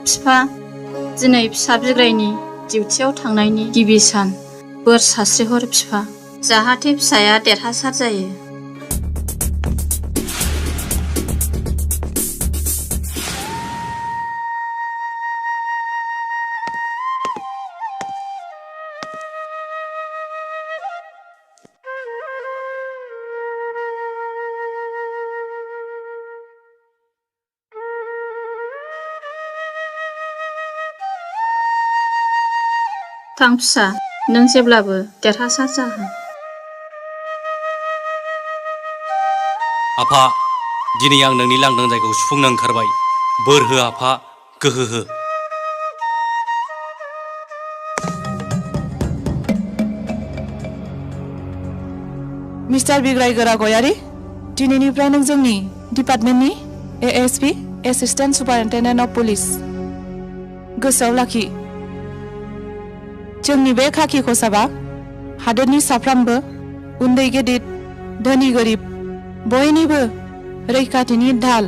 बिफा दिनै फिसा बिग्रायनि डिउटियाव थांनायनि गिबि सान बोर सास्रिहर बिफा जाहाथे फिसाया देरहासार जायो। थां फिसा नों जेब्लाबो देरहासार जाहो। आफा दिनै आं नोंनि लांदां जायगाखौ सुफुंनो ओंखारबाय। बोर हो आफा, गोहो हो। मिस्टार बिग्राय गोरा गयारि, दिनैनिफ्राय नों जोंनि डिपार्टमेन्टनि ASP assistant superintendent of police. गोसोआव लाखि, जोंनि बे खाखि खसाबा हादोरनि साफ्रोमबो उन्दै गेदेर धोनि गोरिब बयनिबो रैखाथिनि ढाल।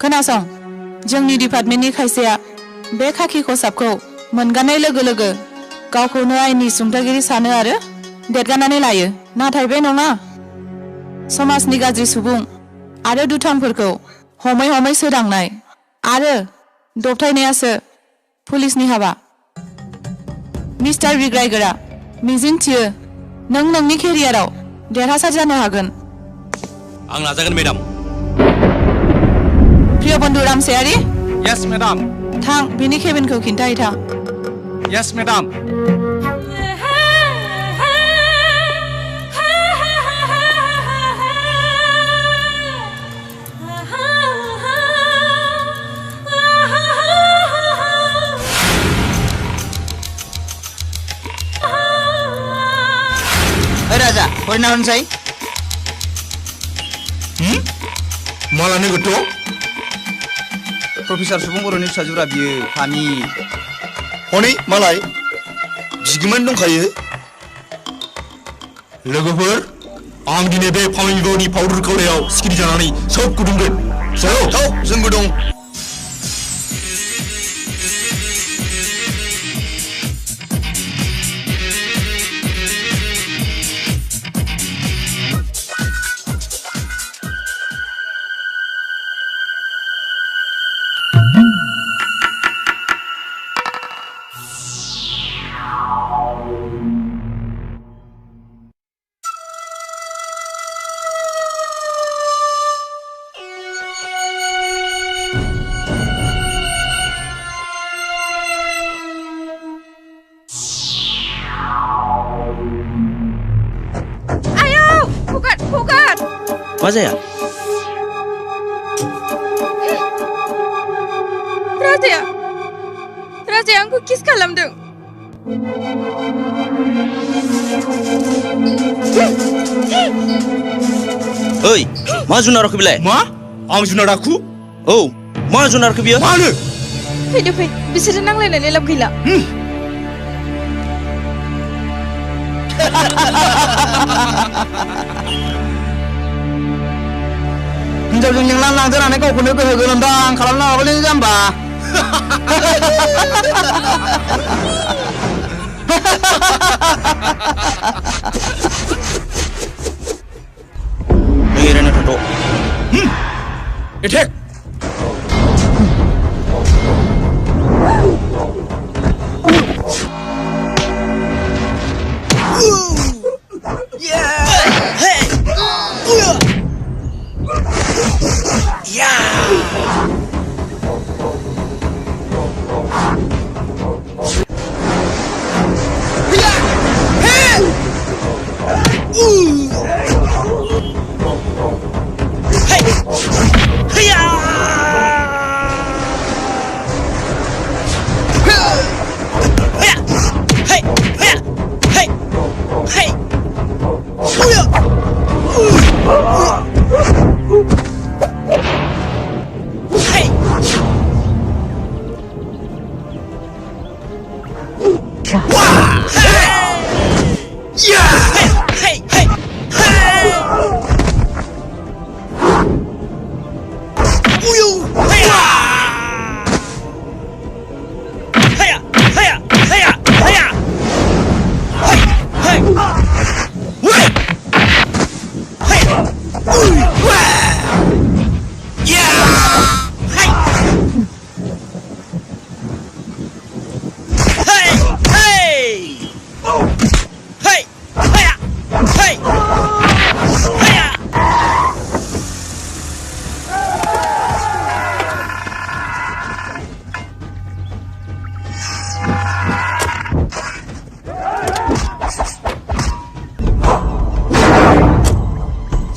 खोनासं, जोंनि डिपार्टमेन्टनि खायसेया बे खाखि खसाबखौ मोनगानाय लोगो लोगो गावखौनो आयेननि सुंथागिरि सानो आरो देरगानानै लायो। नाथाय बे नङा। समाजनि गाज्रि सुबुं आरो दुथांफोरखौ हमै हमै सोदांनाय आरो दबथायनायासो पुलिसनि हाबा। मिस्टार बिग्रायगोरा, मिजिं थियो नों नोंनि केरियाराव देरहासार जानो हागोन। आं नाजागोन मेडाम। प्रिय बन्धु रामसायारि। Yes madam. थां बिनि केबिनखौ खिन्थाहैथां। Yes madam. राजा हरिनारायणसै मालानि गथ' प्रफेसर सुबुं बर'नि फिसाजोरा बियो फानि हनै मालाय बिगोमानि दंखायो। लोगोफोर, आं दिनै बे फामिगौनि पाउडार खावलायाव सिखिरि जानानै सोब गुदुंगोन। थाव जोंबो दं। मा जाया? राजाया आंखौ किस खालामदों। ओइ, मा जुनाराखौ बिलाय? मा? आं जुनार आखु? औ, मा जुनारखौ बियो? मानो? फैदो फै, बिसोरो नांलायनानै लाब गैला। हिनजावजों लिंलां लांजानानै गावखौनो गोहो गोलोमदां खालामनो हागौलै जाम्बा। नों एरायना थाथ'। एटेक! Hey!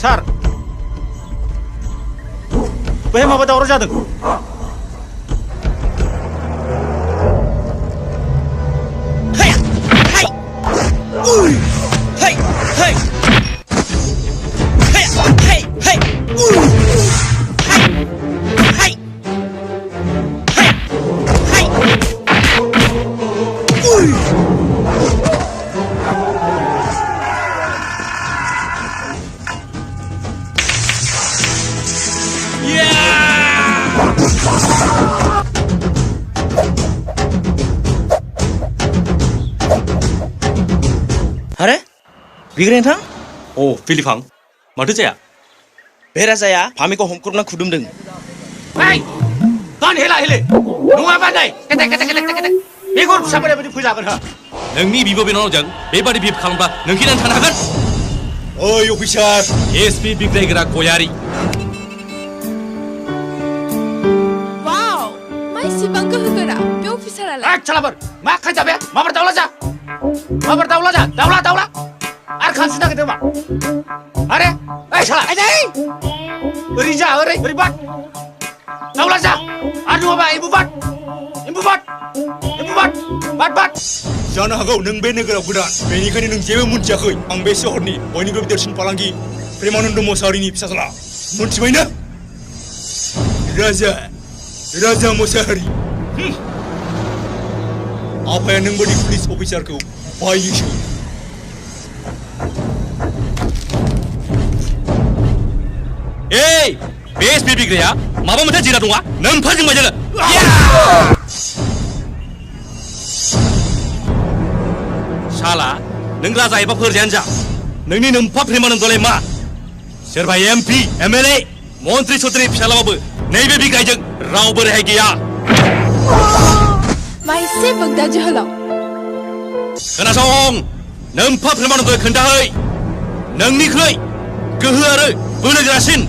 सार बेहाय माबा दावराव जादों अरे बिग्राय नोंथां अ फिलिफां माथो जाया बे राजाया फामिखौ हमख्रबना खुदुमदों गान हेला हेले नङाबा नै केटेक केटेक केटेक केटेक बेगर फिसा बोराय बायदि फोजागोन हा नोंनि बिब' बिनानावजों बेबादि बिहेभ खालामब्ला नोंखिनानै थानो हागोन ओइ अफिसार एसपि बिग्रायग्रा गयारि वाव मा इसेबां गोहोगोरा बे अफिसारालाय एक सालाफोर मा खायजा बे माबार दावला जा दावला आर खानसु नागिरदों मा अरे ओइ साला ओरै जा ओरै बाद दावला जा आर नङाबा एम्बु बाद जानो हागौ नों बे नोगोराव गोदान बेनिखायनो नों जेबो मिन्थियाखै आं बे सहरनि बयनिख्रुइबो देरसिन फालांगि प्रेमानन्द मोसाहारिनि फिसाज्ला मिन्थिबाय ना राजा मोसाहारि आफाया नों बायदि पुलिस अफिसारखौ बायोसो ओइ बे एसपि बिग्राया माबा मोनसे जिराद नङा नों फाजोंबाय जोङो साला नों राजा एबा फोरजायानो जा नोंनि नोमफा प्रेमानन्दलाय मा सोरबा एमपि एमएलए मन्त्रि सन्थ्रिनि फिसालाबाबो नैबे बिग्रायजों रावबो रेहाय गैया मा एसे बोगदा जोहोलाव खोनासं नोमफा प्रेमानन्दनो खोन्थाहै नोंनिख्रुइ गोहो आरो बोलोगोरासिन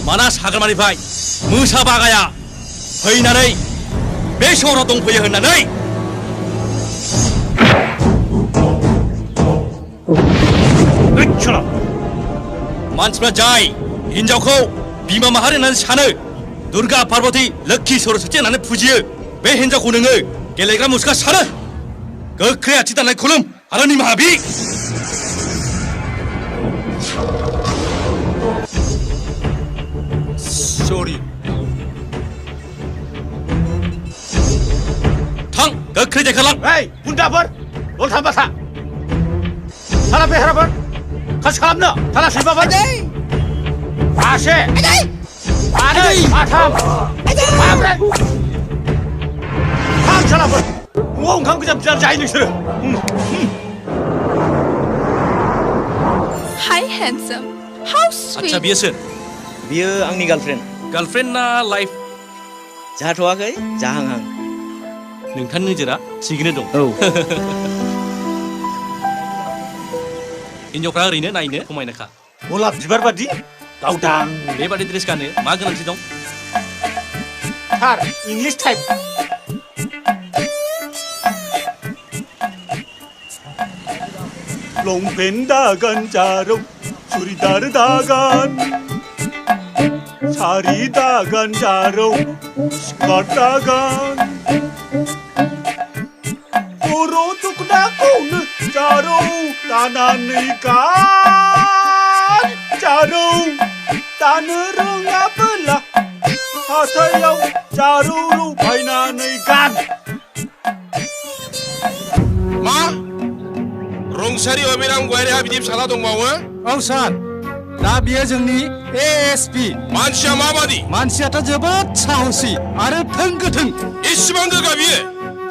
मानास हाग्रामानिफ्राय मोसा बागाया फैनानै बे सहराव दंफैयो होननानै मानसिफ्रा जाय हिन्जावखौ बिमा माहारि होननानै सानो दुर्गा पार्वती लोक्षि सरस्वती होननानै फुजियो बे हिन्जावखौ नोङो गेलेग्रा मुसुखा सानो गोख्रै आथि दाननाय खुलुम आरो निमाहा बि सरि थां गोख्रै देखालां ओइ गुन्दाफोर लथा बाथा थाला बेहेराफोर खासि खालामनो थाला सैबाफोर मासे मानै माथाम माब्रै थां सालाफोर न'आव ओंखाम गोजाम जायो नोंसोरो हाय हेन्डसम हाउ आच्छा स्वीट बियो सोर बियो आंनि गार्लफ्रेन्ड ना लाइफ जाथ'वाखै जाहांहां नोंथांनि नोजोरा थिगैनो दं औ हिन्जावफ्रा ओरैनो नायनो समायनाखा गलाब बिबार बादि गावदां बेबादि ड्रेस गानो मा गोनांथि दं थार इंलिश टाइप लंपेन्ट दागान जारौ चुरिदार दागान सारि दागान जारौ स्कार्ट दागान खर' दख'नाखौनो जारौ दानानै गान जारौ दानो रोङाबोला हाथायाव जारौ रौ बायनानै गान मा रंसारि अबिराम गयारिहा बिदि फिसाला दंबावो औ सार दा बियो जोंनि एएसपि मानसिया माबादि मानसियाथ' जोबोद साहसि आरो थों गोथों इसिबां गोगा बियो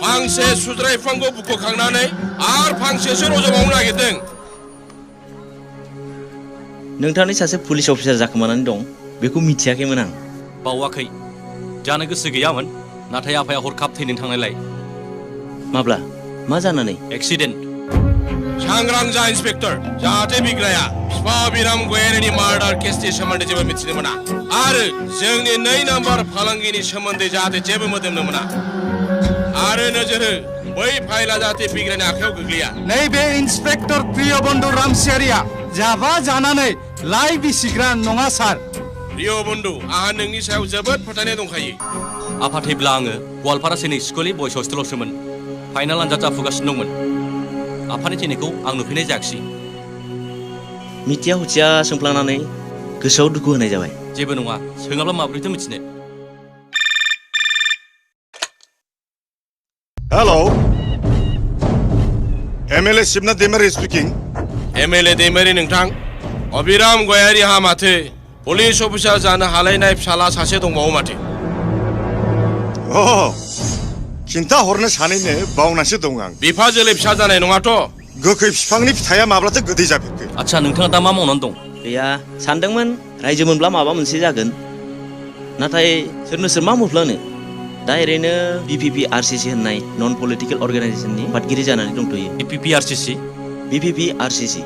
फांसे सुद्राय बिफांखौ बुख'खांनानै आरो फांसेसो रज'बावनो नागिरदों नोंथांनि सासे पुलिस अफिसार जाखोमानानै दं बेखौ मिथियाखैमोन आं बावाखै जानो गोसो गैयामोन नाथाय आफाया हरखाब थैनो थांनायलाय माब्ला मा जानानै एक्सिडेन्ट सांग्रां जा इन्सपेक्टर जाहाथे बिग्राया बिफा बिराम गयारिनि मार्डार केसनि सोमोन्दै जेबो मिथिनो मोना आरो जोंनि 2 नाम्बार फालांगिनि सोमोन्दै जाहाथे जेबो मोदोमनो मोना आरो नोजोर हो बै फाइला जाहाथे बिग्रानि आखायाव गोग्लैया नैबे इन्सपेक्टर प्रिय बन्धु रामसियारिया जाबा जानानै लाइ बिसिग्रा नङा सार प्रिय बन्धु आंहा नोंनि सायाव जोबोद फोथायनाय दंखायो आफा थैब्ला आङो गवालपारा सैनिक स्कुलनि बयस हस्टेलावसोमोन फाइनाल आनजाद जाफुगासिनो दंमोन आफानि थैनायखौ आं नुफैनाय जायाखिसै मिथिया हुथिया सोंफ्लांनानै गोसोआव दुखु होनाय जाबाय जेबो नङा सोङाब्ला माबोरैथो मिथिनो हेलौ MLA Shibnath Daimary speaking MLA Daimary नोंथां अबिराम गयारिहा माथो पुलिस अफिसार जानो हालायनाय फिसाला सासे दंबावो माथो खिन्था हरनो सानैनो बावनासो दं आं बिफा जोलै फिसा जानाय नङाथ' गोखै बिफांनि फिथाइया माब्लाथो गोदै जाफेरखो आच्छा नोंथाङा दा मा मावनानै दं गैया सानदोंमोन रायजो मोनब्ला माबा मोनसे जागोन नाथाय सोरनो सोर मा मुफ्लानो दा ओरैनो बिपिपि आरसिसि होननाय नन पलिटिकेल अर्गानाइजेसननि आफादगिरि जानानै दंथ'यो बिपिपि आरसिसि बिपिपि आरसिसि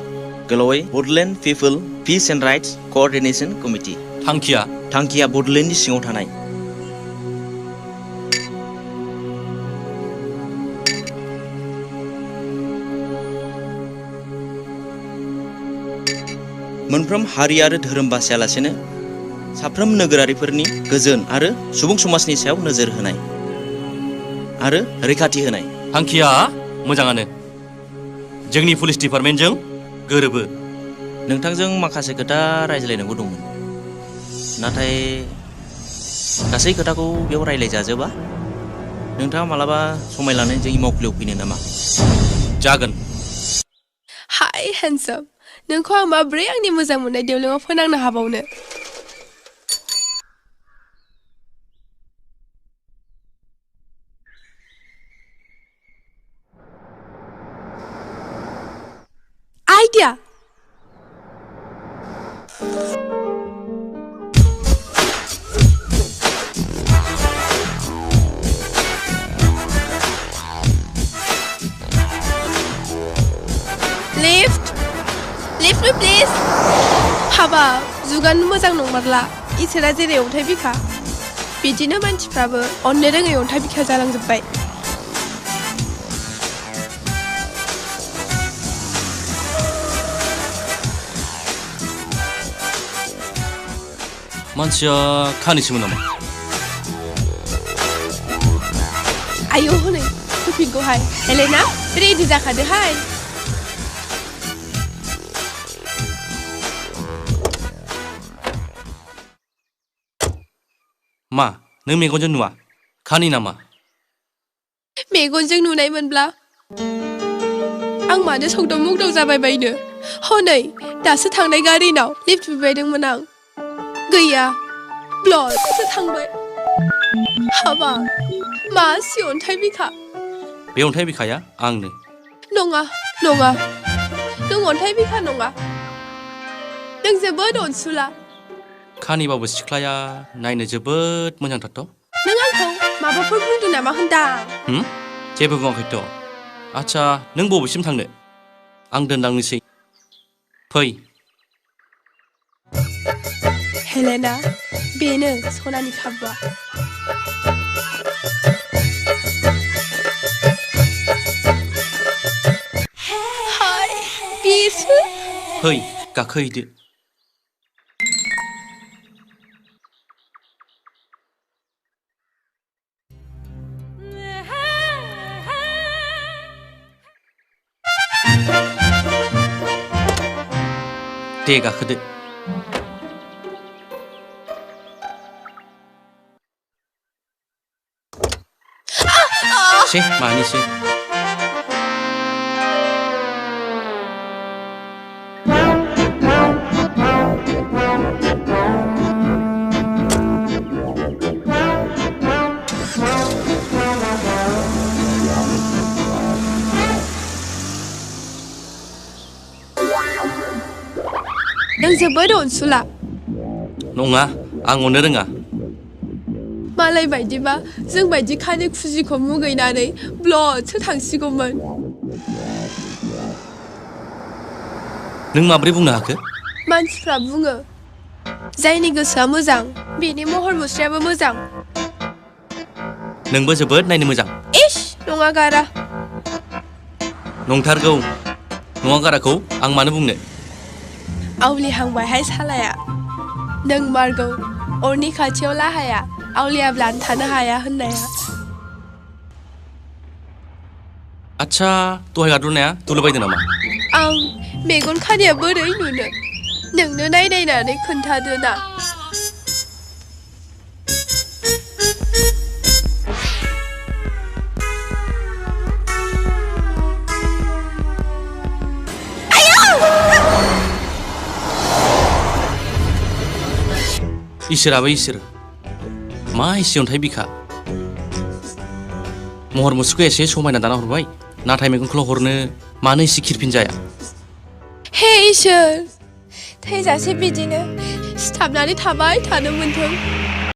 गोलावै Bodoland people peace and rights coordination committee थांखिया बडलेण्डनि सिङाव थानाय मोनफ्रोम हारि आरो धोरोम बासियालासेनो साफ्रोम नोगोरारिफोरनि गोजोन आरो सुबुं समाजनि सायाव नोजोर होनाय आरो रैखाथि होनाय थांखिया मोजाङानो जोंनि पुलिस डिपार्टमेन्टजों गोरोबो नोंथांजों माखासे खोथा रायज्लायनांगौ दंमोन नाथाय गासै खोथाखौ बेयाव रायज्लायजाजोबा नोंथाङा मालाबा समाय लानानै जोंनि मावखुलियाव फैनो नामा जागोन हाय हेन्डसाम नोंखौ आं माब्रै आंनि मोजां मोननाय देवलोङाव फोनांनो हाबावनो आइडिया लिफ्ट मी प्लिज हाबा जुगानो मोजां नंमारला इसोरा जेरै अन्थाइ बिखा बिदिनो मानसिफ्राबो अननो रोङै अन्थाइ बिखा जालांजोब्बाय मानसिया खानिसोमोन नामा आयौ हनै फैफिनगौहाय हेलेना रेडि जाखादोहाय मा नों मेगनजों नुवा खानि नामा मेगनजों नुनायमोनब्ला आं मानो सौदाव मुगदाव जाबाय बायनो हनै दासो थांनाय गारिनाव लिफ्ट बिबायदोंमोन आं गैया ब्लडसो थांबाय हाबा मासि अन्थाइ बिखा बे अन्थाइ बिखाया आंनो नङा नङा नों अन्थाइ बिखा नङा नों जोबोद अनसुला खानिबाबो सिख्लाया नायनो जोबोद मोजांथारथ' नों आंखौ माबाफोर बुंदों नामा होनदां जेबो बुङाखैथ' आच्छा नों बबेसिम थांनो आं दोनलांनोसै फै हेलेना बेनो सनानि खाबुआ हाय बेसो फै गाखोहैदो दे गाखोदो से मानिसै जोबोद अनसुला नङा आं अननो रोङा मालाय बायदिबा जों बायदि खानि खुजिखौ मुगैनानै ब्लडसो थांसिगौमोन नों माब्रै बुंनो हाखो मानसिफ्रा बुङो जायनि गोसोआ मोजां बेनि महर मुस्रियाबो मोजां नोंबो जोबोद नायनो मोजां इस नङा गारा नंथारगौ नङा गाराखौ आं मानो बुंनो आवलिहांबायहाय सालाया नों मारगौ अरनि खाथियाव लाहाया आवलियाब्लानो थानो हाया होननाया आच्छा दहाय गाद्रनाया दुलुबायदों नामा आं मेगन खानाया बोरै नुनो नोंनो नायनायनानै खोन्थादो ना इसोराबो इसोर मा एसे अन्थाइ बिखा महर मुस्रिखौ एसे समायना दाना हरबाय नाथाय मेगनखौल' हरनो मानो एसे खिरफिन जाया हे इसोर थैजासे बिदिनो सिथाबनानै थाबाय थानो मोनथों